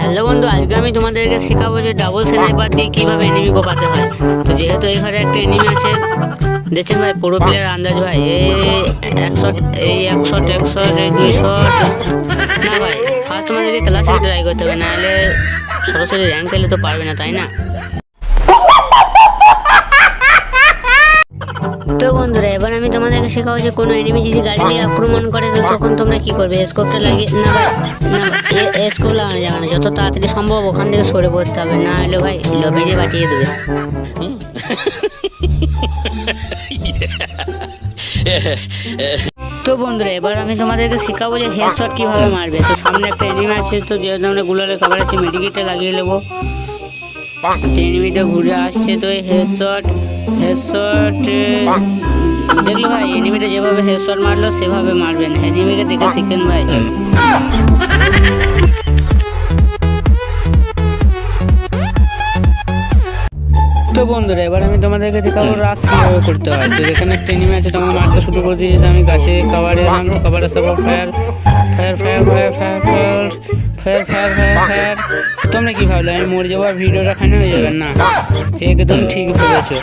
Hello বন্ধু, আজকে আমি তোমাদেরকে শেখাবো যে ডাবল স্নাইপার দিয়ে কীভাবে এনিমি কোপাতে হয়। তো যেহেতু এই ঘরে একটা এনিমি আছে, দেখছেন ভাই, পুরো প্লেয়ার আন্দাজ ভাই। এই 100 না ভাই, ফার্স্ট তোমাদেরকে ক্লাসিক ট্রাই করতে হবে, নাহলে সরাসরি র্যাঙ্ক পেলে তো পারবে না, তাই না? তো বন্ধুরা, এবার আমি তোমাদেরকে শেখাবো যে কোনো এনিমি যদি গাড়ি নিয়ে আক্রমণ করে তো তখন তোমরা কি করবে। স্কোপটা লাগিয়ে স্কোপ লাগানো যাবে না, যত তাড়াতাড়ি সম্ভব ওখান থেকে সরে পড়তে হবে, না হলে ভাই লবিতে পাঠিয়ে দেবে। তো বন্ধুরা, এবার আমি তোমাদেরকে শেখাবো যে হেডশট কিভাবে মারবে। তো সামনে একটা এনিমি আছে, তো যেহেতু আমরা গুলারে কভার আছে, মেডিকেটে লাগিয়ে নেবো। এনিমিটা ঘুরে আসছে, তো এই হেডশট দেখলো ভাই, এনিমিটা যেভাবে হেডশট মারলো সেভাবে মারবেন, এনিমিকে দেখে শিখেন ভাই। তো বন্ধুরা, এবার আমি তোমাদেরকে দেখাবো রাশ কীভাবে করতে হয়। তো যেখানে একটা এনিমি আছে তোমাকে মারতে শুরু করে দিয়েছে, আমি গাছে কভারে এলাম, কভারে সব ফায়ার। তোমরা কি ভাবলে আমি মরে যাবো আর ভিডিওটা ফাইনাল হয়ে যাবে? না, একদম ঠিক বলেছো।